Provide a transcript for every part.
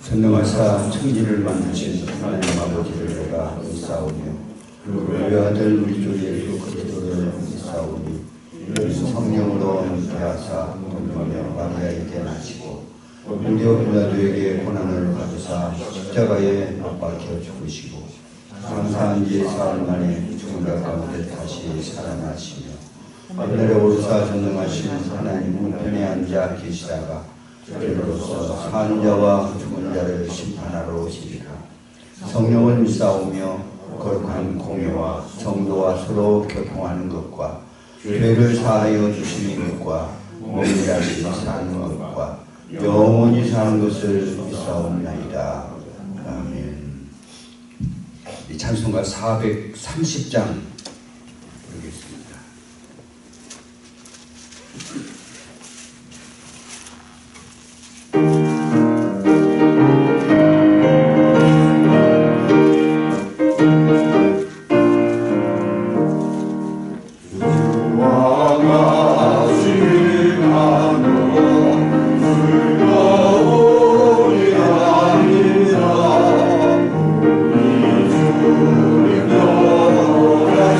전능하사 천지를 만드신 하나님 아버지를 내가 믿사오며 그 아들 우리 주 예수 그리스도를 믿사오니 이는 성령으로 잉태하사 동정하며 마리아에게 나시고 본디오 빌라도에게 고난을 받으사 십자가에 못 박혀 죽으시고 장사한 지 사흘 만에 죽은 자 가운데 다시 살아나시며 하늘에 오르사 전능하신 하나님 우편에 앉아 계시다가 그로서 사는 자와 죽은 자를 심판하러 오시리라. 성령을 믿사오며 거룩한 공예와 정도와 서로 교통하는 것과 죄를 사하여 주시는 것과 몸이라기 사는 것과 영원히 사는 것을 믿사옵나이다. 아멘. 이 찬송가 430장 부르겠습니다. 주와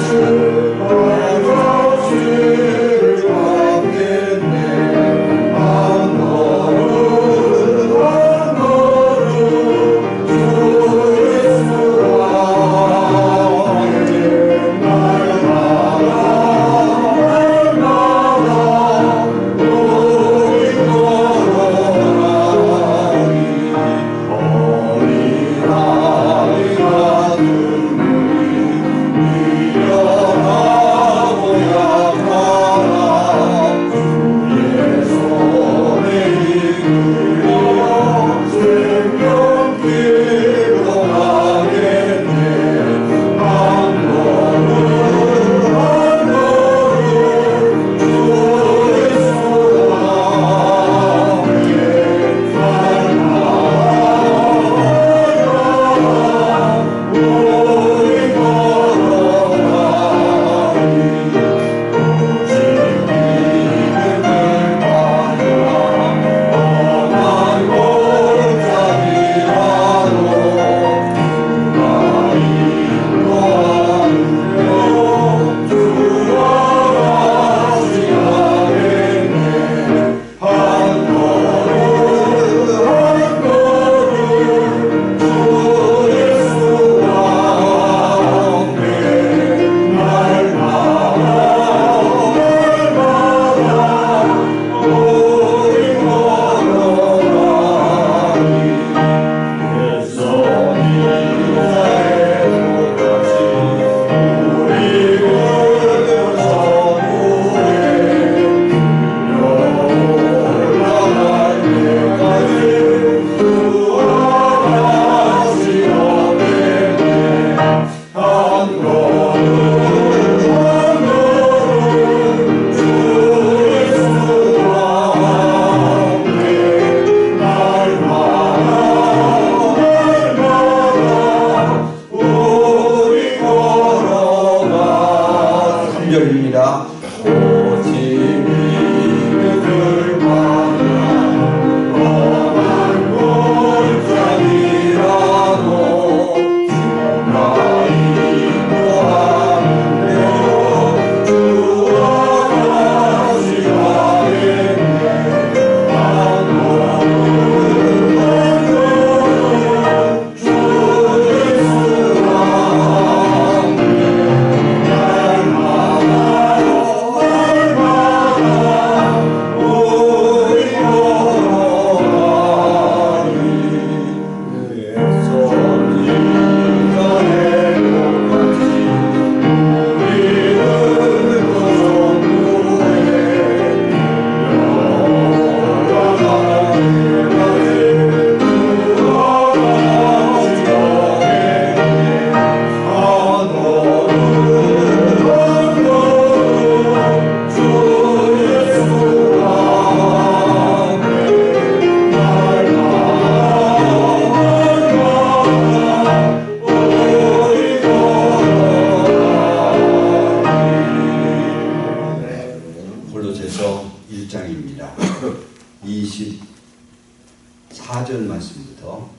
24절 말씀부터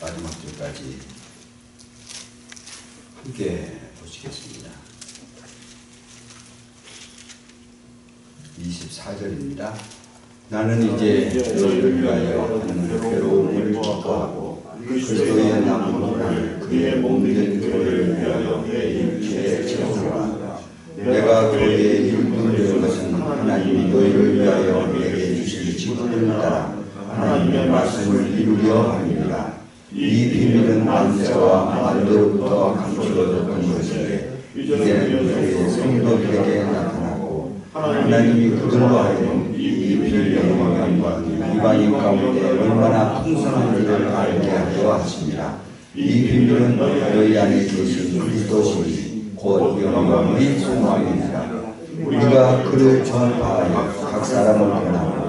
마지막 절까지 함께 보시겠습니다. 24절입니다. 나는 이제 너희를 위하여 하는 괴로움을 기뻐하고 그리스도의 남은 고난을 그의 몸된 교회를 위하여 내 일체에 채우노라. 내가 교회의 일꾼을 된 것은 하나님이 너희를 위하여 내게 주실 직분을 따라 하나님의 말씀을 이루려 함이니라. 이 비밀은 만세와 만대로부터 감추어졌던 것인데 이제는 그의 성도들에게 나타났고 하나님이 그들로 하여금 이 비밀의 영광과 이방인 가운데 얼마나 풍성한지를 알게 하려 하십니다. 이 비밀은 너희 안에 계신 그리스도시니 곧 영광의 소망이니라. 우리가 그를 전파하여 각 사람을 변하고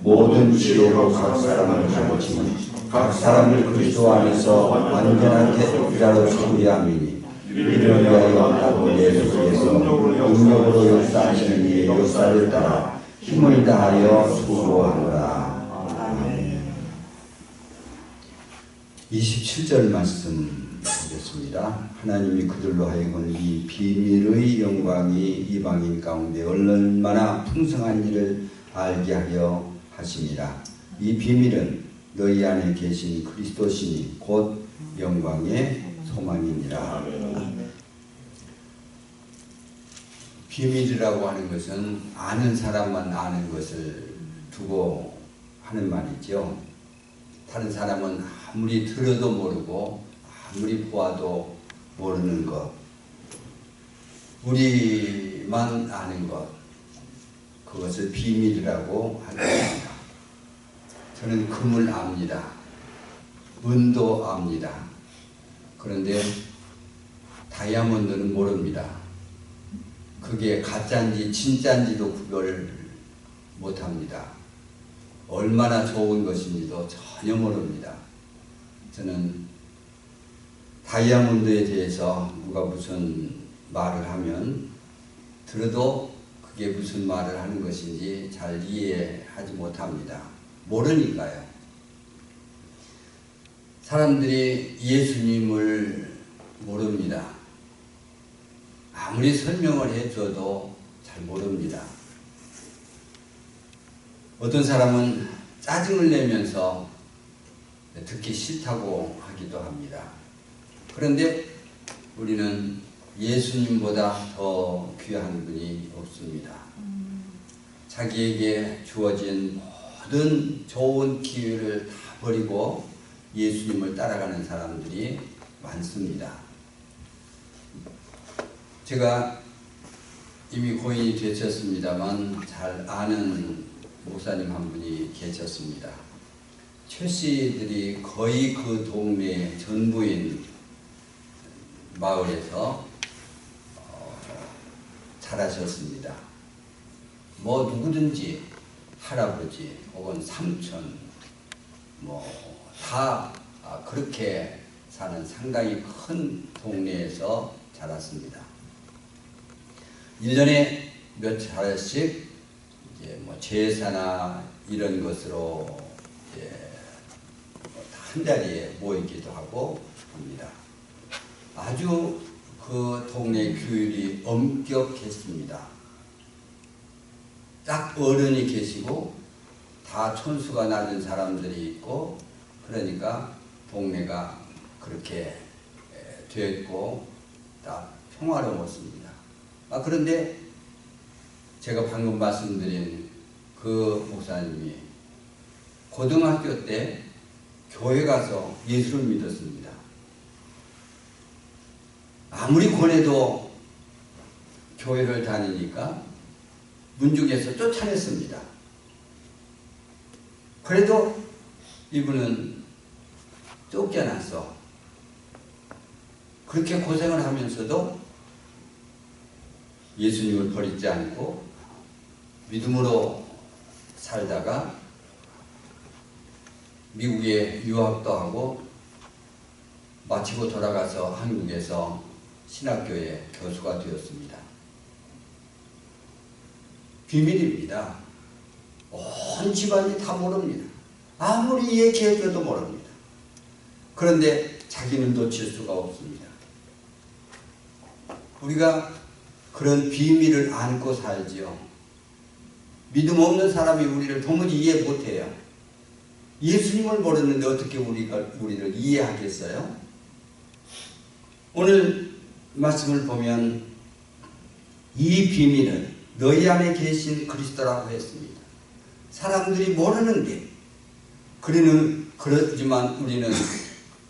모든 지혜로 각 사람을 가르치니 각 사람을 그리스도 안에서 완전한 대속자로 세우리함이니 이를 위하여 나도 내 속에서 능력으로 역사하시는 이의 역사를 따라 힘을 다하여 수고하노라. 아멘. 27절 말씀 보겠습니다. 하나님이 그들로 하여금 이 비밀의 영광이 이방인 가운데 얼마나 풍성한 일을 알게 하려 하심이라. 이 비밀은 너희 안에 계신 그리스도시니 곧 영광의 소망이니라. 비밀이라고 하는 것은 아는 사람만 아는 것을 두고 하는 말이죠. 다른 사람은 아무리 들어도 모르고 아무리 보아도 모르는 것, 우리만 아는 것, 그것을 비밀이라고 하는 겁니다. 저는 금을 압니다. 은도 압니다. 그런데 다이아몬드는 모릅니다. 그게 가짜인지 진짜인지도 구별을 못합니다. 얼마나 좋은 것인지도 전혀 모릅니다. 저는 다이아몬드에 대해서 누가 무슨 말을 하면 들어도 그게 무슨 말을 하는 것인지 잘 이해하지 못합니다. 모르니까요. 사람들이 예수님을 모릅니다. 아무리 설명을 해줘도 잘 모릅니다. 어떤 사람은 짜증을 내면서 듣기 싫다고 하기도 합니다. 그런데 우리는 예수님보다 더 귀한 분이 없습니다. 자기에게 주어진 모든 좋은 기회를 다 버리고 예수님을 따라가는 사람들이 많습니다. 제가 이미 고인이 되셨습니다만 잘 아는 목사님 한 분이 계셨습니다. 최 씨들이 거의 그 동네 전부인 마을에서 자라셨습니다. 뭐 누구든지 할아버지 혹은 삼촌 다 그렇게 사는 상당히 큰 동네에서 자랐습니다. 1년에 몇 차례씩 이제 제사나 이런 것으로 이제 한 자리에 모이기도 하고 합니다. 아주 그 동네 규율이 엄격했습니다. 딱 어른이 계시고 다 촌수가 낮은 사람들이 있고 그러니까 동네가 그렇게 됐고 딱 평화로웠습니다. 그런데 제가 방금 말씀드린 그 목사님이 고등학교 때 교회 가서 예수를 믿었습니다. 아무리 권해도 교회를 다니니까 문중에서 쫓아냈습니다. 그래도 이분은 쫓겨나서 그렇게 고생을 하면서도 예수님을 버리지 않고 믿음으로 살다가 미국에 유학도 하고 마치고 돌아가서 한국에서 신학교의 교수가 되었습니다. 비밀입니다. 온 집안이 다 모릅니다. 아무리 얘기해줘도 모릅니다. 그런데 자기는 놓칠 수가 없습니다. 우리가 그런 비밀을 안고 살지요. 믿음 없는 사람이 우리를 도무지 이해 못해요. 예수님을 모르는데 어떻게 우리를 이해하겠어요? 오늘 말씀을 보면 이 비밀은 너희 안에 계신 그리스도라고 했습니다. 사람들이 모르는데 그렇지만 우리는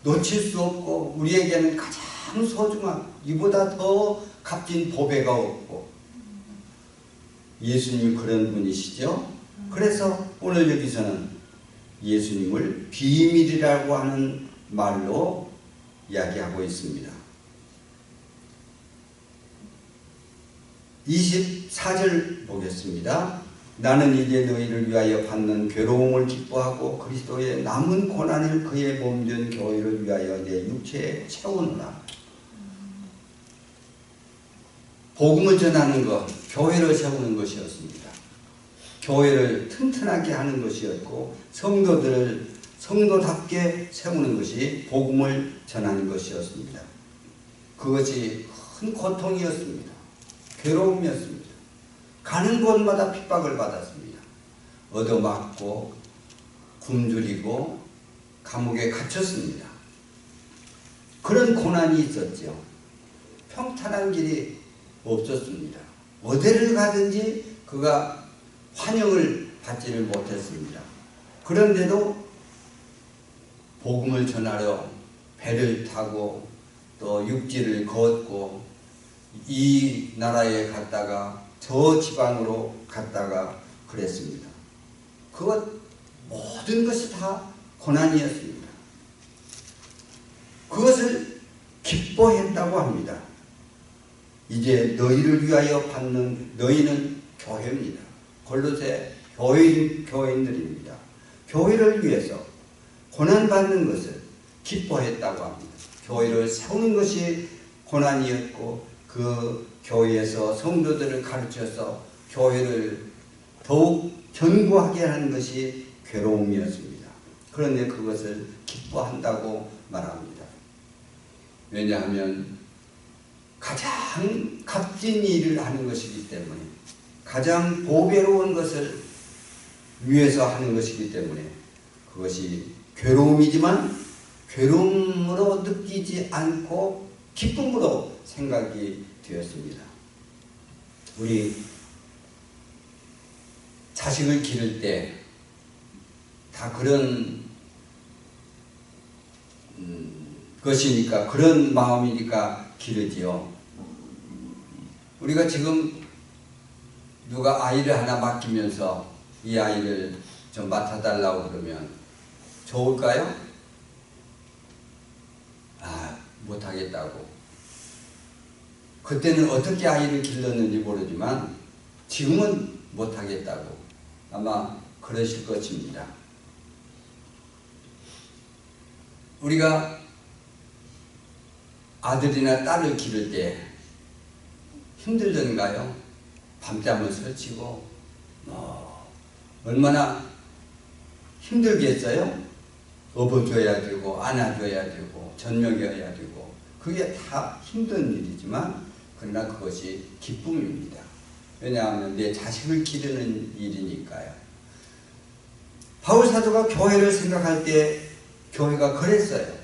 놓칠 수 없고 우리에게는 가장 소중한 이보다 더 값진 보배가 없고 예수님이 그런 분이시죠. 그래서 오늘 여기서는 예수님을 비밀이라고 하는 말로 이야기하고 있습니다. 24절 보겠습니다. 나는 이제 너희를 위하여 받는 괴로움을 기뻐하고 그리스도의 남은 고난을 그의 몸된 교회를 위하여 내 육체에 채우노라. 복음을 전하는 것, 교회를 세우는 것이었습니다. 교회를 튼튼하게 하는 것이었고 성도들을 성도답게 세우는 것이 복음을 전하는 것이었습니다. 그것이 큰 고통이었습니다. 괴로움이었습니다. 가는 곳마다 핍박을 받았습니다. 얻어맞고 굶주리고 감옥에 갇혔습니다. 그런 고난이 있었죠. 평탄한 길이 없었습니다. 어디를 가든지 그가 환영을 받지를 못했습니다. 그런데도 복음을 전하러 배를 타고 또 육지를 걷고 이 나라에 갔다가 저 지방으로 갔다가 그랬습니다. 그것 모든 것이 다 고난이었습니다. 그것을 기뻐했다고 합니다. 이제 너희를 위하여 받는 너희는 교회입니다. 골로새 교인들입니다. 교회를 위해서 고난받는 것을 기뻐했다고 합니다. 교회를 세우는 것이 고난이었고 그 교회에서 성도들을 가르쳐서 교회를 더욱 견고하게 하는 것이 괴로움이었습니다. 그런데 그것을 기뻐한다고 말합니다. 왜냐하면 가장 값진 일을 하는 것이기 때문에 가장 보배로운 것을 위해서 하는 것이기 때문에 그것이 괴로움이지만 괴로움으로 느끼지 않고 기쁨으로 생각이 되었습니다. 우리 자식을 기를 때 다 그런 것이니까 그런 마음이니까 기르지요. 우리가 지금 누가 아이를 하나 맡기면서 이 아이를 좀 맡아달라고 그러면 좋을까요? 못하겠다고. 그때는 어떻게 아이를 길렀는지 모르지만 지금은 못하겠다고 아마 그러실 것입니다. 우리가 아들이나 딸을 기를 때 힘들던가요? 밤잠을 설치고 얼마나 힘들겠어요? 업어줘야 되고 안아줘야 되고 전먹여야 되고 그게 다 힘든 일이지만 그러나 그것이 기쁨입니다. 왜냐하면 내 자식을 기르는 일이니까요. 바울 사도가 교회를 생각할 때 교회가 그랬어요.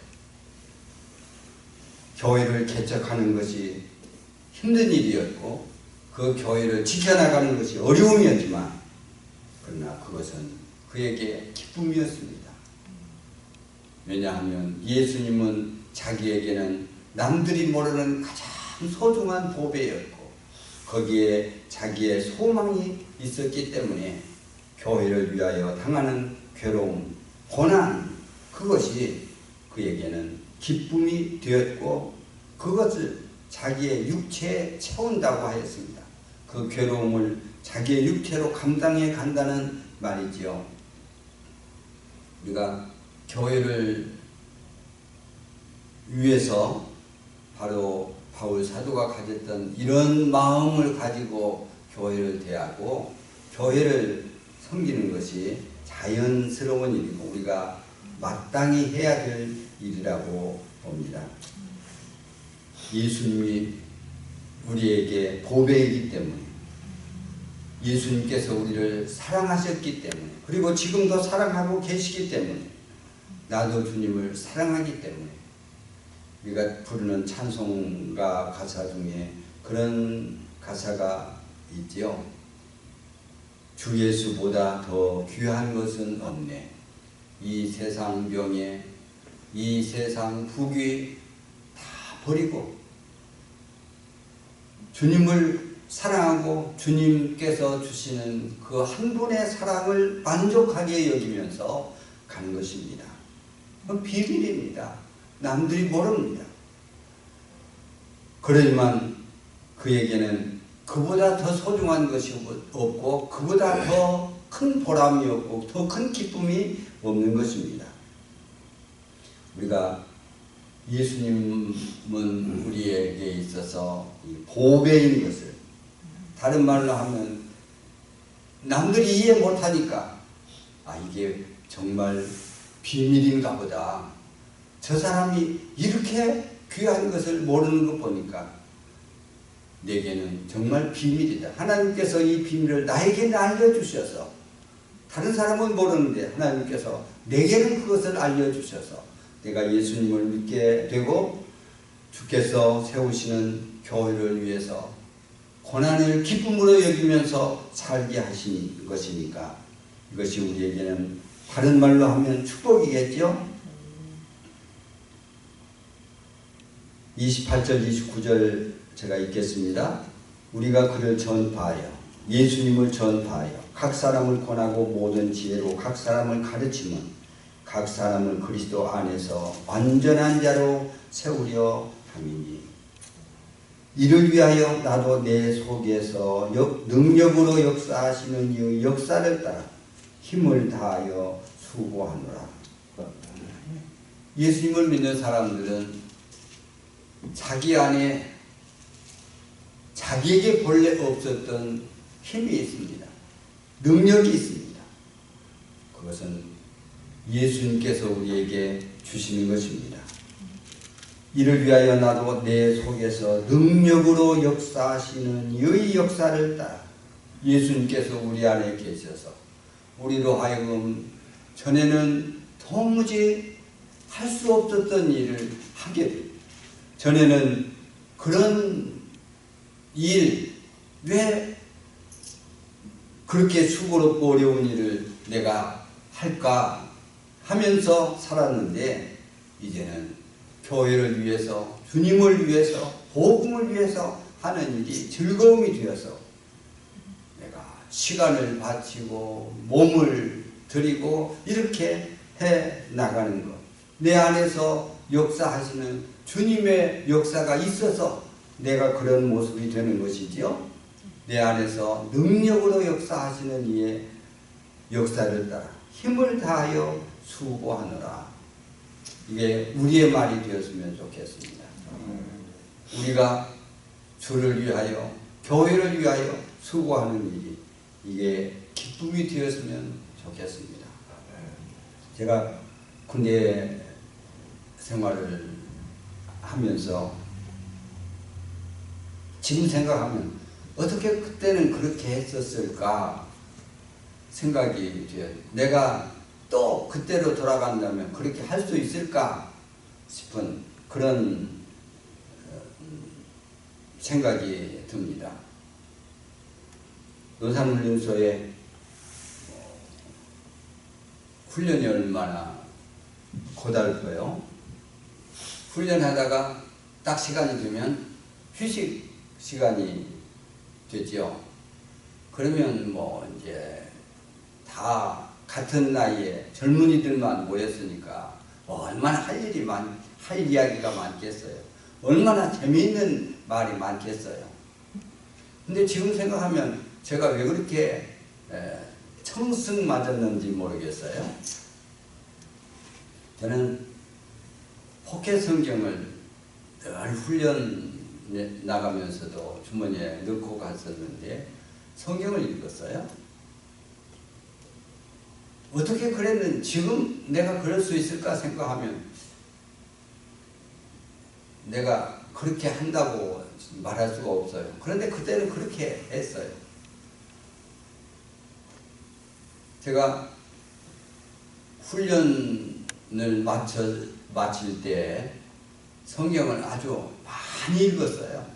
교회를 개척하는 것이 힘든 일이었고 그 교회를 지켜나가는 것이 어려움이었지만 그러나 그것은 그에게 기쁨이었습니다. 왜냐하면 예수님은 자기에게는 남들이 모르는 가장 소중한 보배였고 거기에 자기의 소망이 있었기 때문에 교회를 위하여 당하는 괴로움, 고난 그것이 그에게는 기쁨이 되었고 그것을 자기의 육체에 채운다고 하였습니다. 그 괴로움을 자기의 육체로 감당해 간다는 말이지요. 우리가 교회를 위해서 바로 바울 사도가 가졌던 이런 마음을 가지고 교회를 대하고 교회를 섬기는 것이 자연스러운 일이고 우리가 마땅히 해야 될 일이라고 봅니다. 예수님이 우리에게 보배이기 때문에, 예수님께서 우리를 사랑하셨기 때문에, 그리고 지금도 사랑하고 계시기 때문에, 나도 주님을 사랑하기 때문에 우리가 부르는 찬송가 가사 중에 그런 가사가 있지요. 주 예수보다 더 귀한 것은 없네. 이 세상 병에, 이 세상 부귀 다 버리고 주님을 사랑하고 주님께서 주시는 그 한 분의 사랑을 만족하게 여기면서 가는 것입니다. 그건 비밀입니다. 남들이 모릅니다. 그러지만 그에게는 그보다 더 소중한 것이 없고 그보다 더 큰 보람이 없고 더 큰 기쁨이 없는 것입니다. 우리가 예수님은 우리에게 있어서 보배인 것을, 다른 말로 하면 남들이 이해 못하니까 이게 정말 비밀인가 보다, 저 사람이 이렇게 귀한 것을 모르는 것 보니까 내게는 정말 비밀이다. 하나님께서 이 비밀을 나에게 알려주셔서, 다른 사람은 모르는데 하나님께서 내게는 그것을 알려주셔서 내가 예수님을 믿게 되고 주께서 세우시는 교회를 위해서 고난을 기쁨으로 여기면서 살게 하신 것이니까 이것이 우리에게는 다른 말로 하면 축복이겠죠. 28절 29절 제가 읽겠습니다. 우리가 그를 전파하여 예수님을 전파하여 각 사람을 권하고 모든 지혜로 각 사람을 가르치면 각 사람을 그리스도 안에서 완전한 자로 세우려 함이니, 이를 위하여 나도 내 속에서 능력으로 역사하시는 이 역사를 따라 힘을 다하여 수고하노라. 예수님을 믿는 사람들은 자기 안에 자기에게 본래 없었던 힘이 있습니다. 능력이 있습니다. 그것은 예수님께서 우리에게 주시는 것입니다. 이를 위하여 나도 내 속에서 능력으로 역사하시는 이 역사를 따라, 예수님께서 우리 안에 계셔서 우리로 하여금 전에는 도무지 할 수 없었던 일을 하게 됩니다. 전에는 그런 일, 왜 그렇게 수고롭고 어려운 일을 내가 할까 하면서 살았는데, 이제는 교회를 위해서, 주님을 위해서, 복음을 위해서 하는 일이 즐거움이 되어서 내가 시간을 바치고 몸을 들이고 이렇게 해 나가는 것, 내 안에서 역사하시는 주님의 역사가 있어서 내가 그런 모습이 되는 것이지요. 내 안에서 능력으로 역사하시는 이의 역사를 따라 힘을 다하여 수고하노라. 이게 우리의 말이 되었으면 좋겠습니다. 우리가 주를 위하여, 교회를 위하여 수고하는 일이 이게 기쁨이 되었으면 좋겠습니다. 제가 군대 생활을 하면서 지금 생각하면 어떻게 그때는 그렇게 했었을까 생각이 돼요. 내가 또 그때로 돌아간다면 그렇게 할 수 있을까 싶은 그런 생각이 듭니다. 노산훈련소에 훈련이 얼마나 고달퍼요. 훈련하다가 딱 시간이 되면 휴식 시간이 되죠. 그러면 뭐 이제 다 같은 나이에 젊은이들만 모였으니까 얼마나 할 이야기가 많겠어요. 얼마나 재미있는 말이 많겠어요. 근데 지금 생각하면 제가 왜 그렇게 청승 맞았는지 모르겠어요. 저는 포켓 성경을 늘 훈련 나가면서도 주머니에 넣고 갔었는데 성경을 읽었어요. 어떻게 그랬는지 지금 내가 그럴 수 있을까 생각하면 내가 그렇게 한다고 말할 수가 없어요. 그런데 그때는 그렇게 했어요. 제가 훈련을 마칠 때 성경을 아주 많이 읽었어요.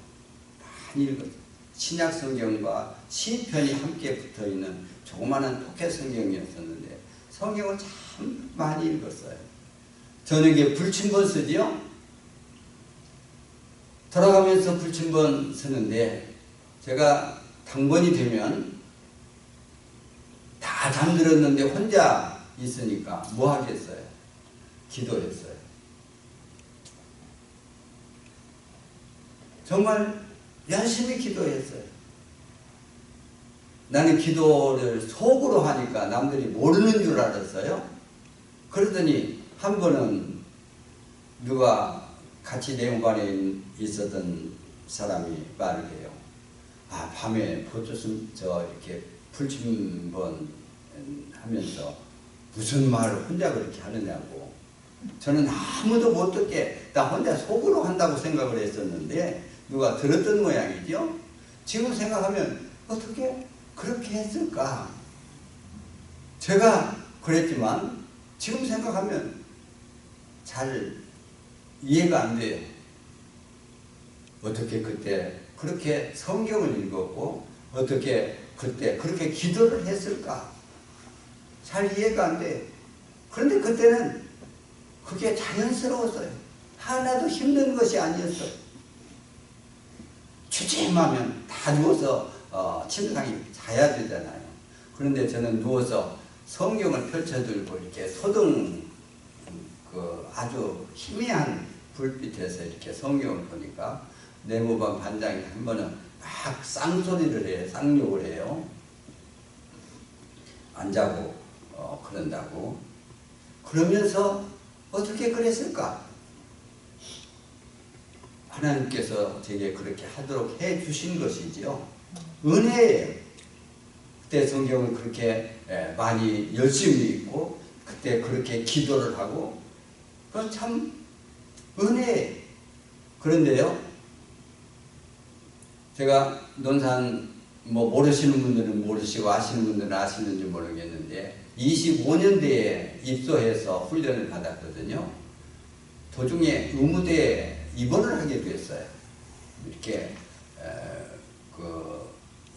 많이 읽었어요. 신약 성경과 시편이 함께 붙어있는 조그마한 포켓 성경이었었는데 성경을 참 많이 읽었어요. 저녁에 불침번 쓰지요. 돌아가면서 불침번 쓰는데 제가 당번이 되면 다 잠들었는데 혼자 있으니까 뭐 하겠어요? 기도했어요. 정말 열심히 기도했어요. 나는 기도를 속으로 하니까 남들이 모르는 줄 알았어요. 그러더니 한 번은 누가 같이 내용반에 있었던 사람이 말을 해요. 아, 밤에 이렇게 불침번 하면서 무슨 말을 혼자 그렇게 하느냐고. 저는 아무도 못 듣게 나 혼자 속으로 한다고 생각을 했었는데 누가 들었던 모양이죠. 지금 생각하면 어떻게 그렇게 했을까? 제가 그랬지만 지금 생각하면 잘 이해가 안 돼요. 어떻게 그때 그렇게 성경을 읽었고 어떻게 그때 그렇게 기도를 했을까? 잘 이해가 안 돼요. 그런데 그때는 그게 자연스러웠어요. 하나도 힘든 것이 아니었어요. 주춤하면 다 누워서 침상에 자야 되잖아요. 그런데 저는 누워서 성경을 펼쳐들고 이렇게 소등 아주 희미한 불빛에서 이렇게 성경을 보니까 내무반 반장이 한 번은 막 쌍소리를 해요. 쌍욕을 해요. 안 자고 그런다고. 그러면서 어떻게 그랬을까? 하나님께서 제게 그렇게 하도록 해 주신 것이지요. 은혜예요. 그때 성경을 그렇게 많이 열심히 읽고 그때 그렇게 기도를 하고 그건 참 은혜예요. 그런데요, 제가 논산 모르시는 분들은 모르시고 아시는 분들은 아시는지 모르겠는데 25년대에 입소해서 훈련을 받았거든요. 도중에 의무대에 입원을 하게 됐어요. 이렇게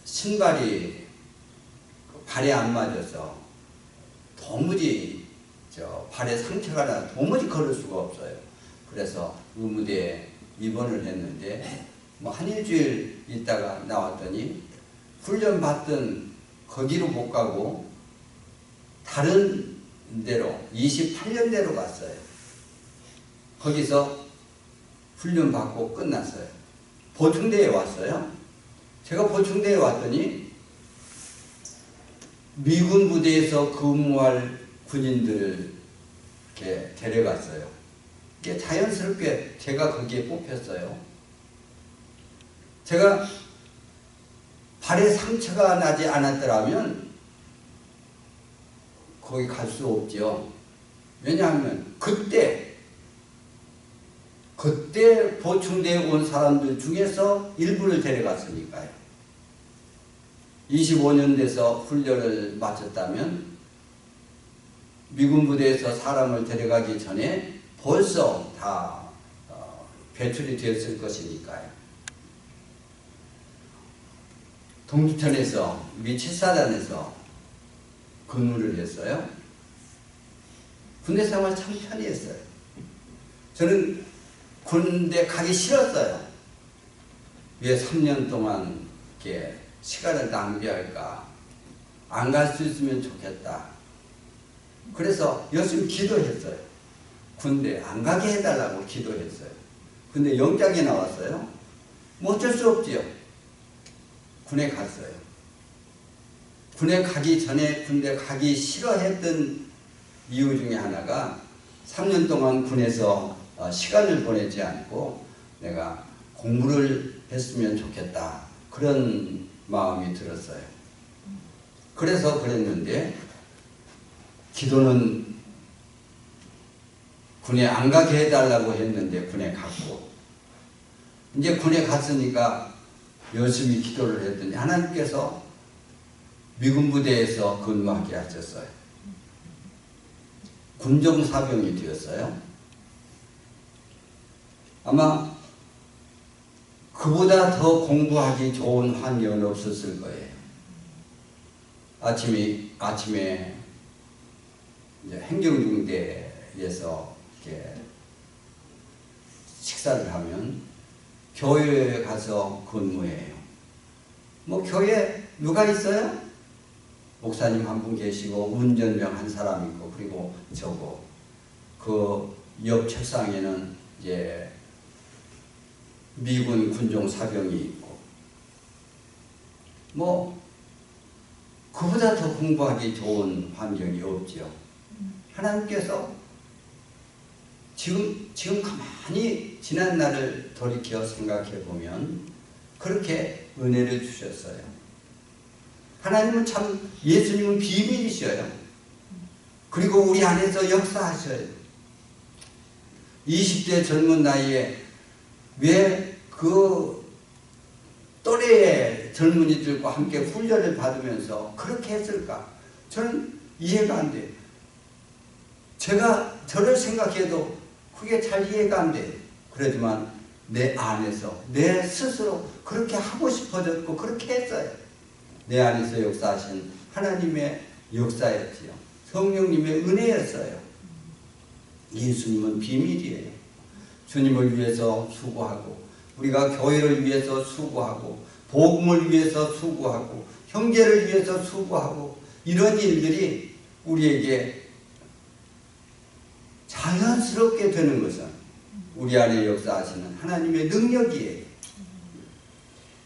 신발이 발에 안 맞아서 도무지 발에 상처가 나서 도무지 걸을 수가 없어요. 그래서 의무대에 입원을 했는데 한 일주일 있다가 나왔더니 훈련 받던 거기로 못 가고 다른 데로 28년대로 갔어요. 거기서 훈련 받고 끝났어요. 보충대에 왔어요. 제가 보충대에 왔더니 미군 부대에서 근무할 군인들을 이렇게 데려갔어요. 이게 자연스럽게 제가 거기에 뽑혔어요. 제가 발에 상처가 나지 않았더라면 거기 갈 수 없죠. 왜냐하면 그때 보충대에 온 사람들 중에서 일부를 데려갔으니까요. 25년 돼서 훈련을 마쳤다면 미군 부대에서 사람을 데려가기 전에 벌써 다 배출이 되었을 것이니까요. 동두천에서 미 7사단에서 근무를 했어요. 군대 생활 참 편리했어요. 저는 군대 가기 싫었어요. 왜 3년 동안 이렇게 시간을 낭비할까? 안 갈 수 있으면 좋겠다. 그래서 열심히 기도했어요. 군대 안 가게 해달라고 기도했어요. 근데 영장이 나왔어요. 뭐 어쩔 수 없지요. 군에 갔어요. 군에 가기 전에 군대 가기 싫어했던 이유 중에 하나가 3년 동안 군에서 시간을 보내지 않고 내가 공부를 했으면 좋겠다. 그런 마음이 들었어요. 그래서 그랬는데 기도는 군에 안 가게 해달라고 했는데 군에 갔고, 이제 군에 갔으니까 열심히 기도를 했더니 하나님께서 미군 부대에서 근무하게 하셨어요. 군종사병이 되었어요. 아마 그보다 더 공부하기 좋은 환경은 없었을 거예요. 아침에 이제 행정중대에서 이렇게 식사를 하면 교회에 가서 근무해요. 뭐 교회에 누가 있어요? 목사님 한 분 계시고 운전병 한 사람 있고 그리고 저거 그 옆 책상에는 이제 미군 군종 사병이 있고 뭐 그보다 더 공부하기 좋은 환경이 없지요. 하나님께서 지금 가만히 지난 날을 돌이켜 생각해 보면 그렇게 은혜를 주셨어요. 하나님은 참 예수님은 비밀이셔요. 그리고 우리 안에서 역사하셔요. 20대 젊은 나이에 왜 그 또래의 젊은이들과 함께 훈련을 받으면서 그렇게 했을까? 저는 이해가 안 돼요. 제가 저를 생각해도 그게 잘 이해가 안 돼요. 그렇지만 내 안에서 내 스스로 그렇게 하고 싶어졌고 그렇게 했어요. 내 안에서 역사하신 하나님의 역사였지요. 성령님의 은혜였어요. 예수님은 비밀이에요. 주님을 위해서 수고하고 우리가 교회를 위해서 수고하고 복음을 위해서 수고하고 형제를 위해서 수고하고 이런 일들이 우리에게 자연스럽게 되는 것은 우리 안에 역사하시는 하나님의 능력이에요.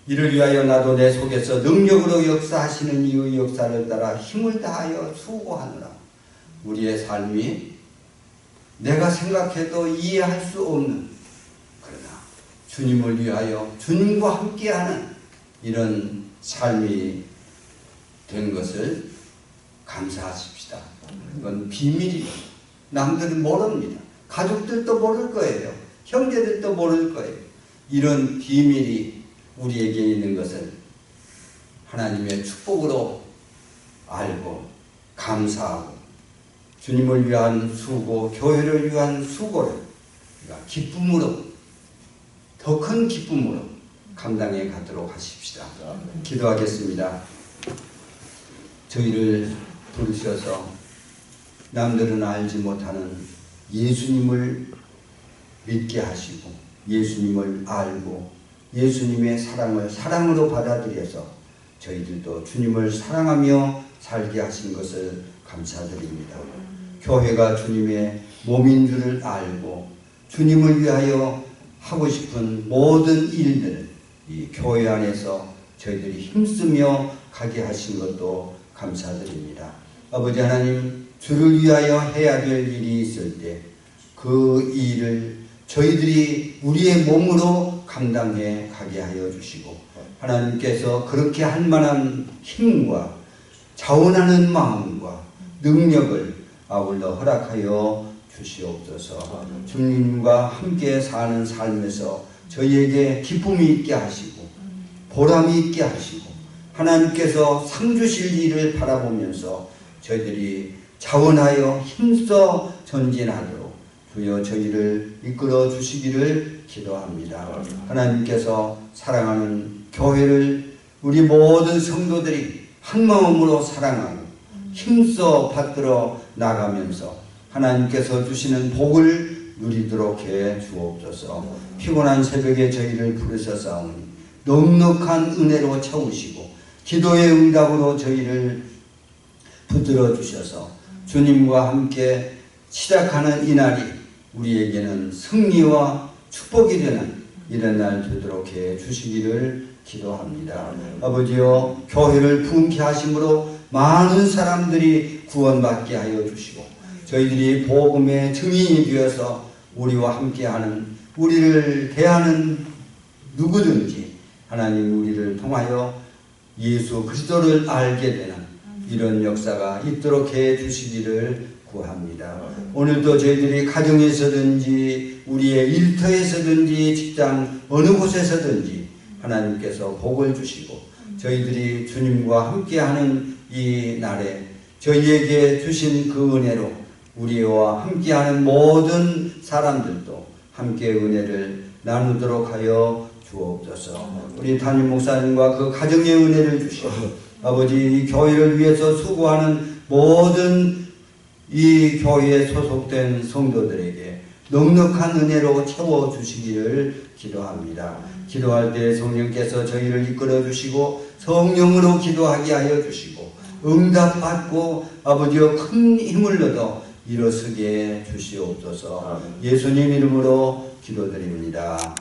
이를 위하여 나도 내 속에서 능력으로 역사하시는 이의 역사를 따라 힘을 다하여 수고하노라. 우리의 삶이 내가 생각해도 이해할 수 없는, 그러나 주님을 위하여 주님과 함께하는 이런 삶이 된 것을 감사하십시다. 이건 비밀이에요. 남들은 모릅니다. 가족들도 모를 거예요. 형제들도 모를 거예요. 이런 비밀이 우리에게 있는 것을 하나님의 축복으로 알고 감사하고 주님을 위한 수고, 교회를 위한 수고를 우리가 기쁨으로, 더 큰 기쁨으로 감당해 가도록 하십시다. 기도하겠습니다. 저희를 부르셔서 남들은 알지 못하는 예수님을 믿게 하시고 예수님을 알고 예수님의 사랑을 사랑으로 받아들여서 저희들도 주님을 사랑하며 살게 하신 것을 감사드립니다. 교회가 주님의 몸인 줄을 알고 주님을 위하여 하고 싶은 모든 일들을 이 교회 안에서 저희들이 힘쓰며 가게 하신 것도 감사드립니다. 아버지 하나님, 주를 위하여 해야 될 일이 있을 때 그 일을 저희들이 우리의 몸으로 감당해 가게 하여 주시고 하나님께서 그렇게 할 만한 힘과 자원하는 마음과 능력을 아울러 허락하여 주시옵소서. 주님과 함께 사는 삶에서 저희에게 기쁨이 있게 하시고 보람이 있게 하시고 하나님께서 상 주실 일을 바라보면서 저희들이 자원하여 힘써 전진하도록 주여 저희를 이끌어 주시기를 기도합니다. 하나님께서 사랑하는 교회를 우리 모든 성도들이 한 마음으로 사랑하고 힘써 받들어 나가면서 하나님께서 주시는 복을 누리도록 해 주옵소서. 피곤한 새벽에 저희를 부르셔싸우니 넉넉한 은혜로 채우시고 기도의 응답으로 저희를 붙들어 주셔서 주님과 함께 시작하는 이 날이 우리에게는 승리와 축복이 되는 이런 날 되도록 해 주시기를 기도합니다. 아버지여, 교회를 부흥케 하심으로 많은 사람들이 구원받게 하여 주시고 저희들이 복음의 증인이 되어서 우리와 함께하는, 우리를 대하는 누구든지 하나님 우리를 통하여 예수 그리스도를 알게 되는 이런 역사가 있도록 해 주시기를 구합니다. 오늘도 저희들이 가정에서든지 우리의 일터에서든지 직장 어느 곳에서든지 하나님께서 복을 주시고 저희들이 주님과 함께하는 이 날에 저희에게 주신 그 은혜로 우리와 함께하는 모든 사람들도 함께 은혜를 나누도록 하여 주옵소서. 우리 담임 목사님과 그 가정의 은혜를 주시고 아버지 이 교회를 위해서 수고하는 모든 이 교회에 소속된 성도들에게 넉넉한 은혜로 채워주시기를 기도합니다. 기도할 때 성령께서 저희를 이끌어 주시고 성령으로 기도하게 하여 주시고 응답받고 아버지여 큰 힘을 얻어 일어서게 주시옵소서. 예수님 이름으로 기도드립니다.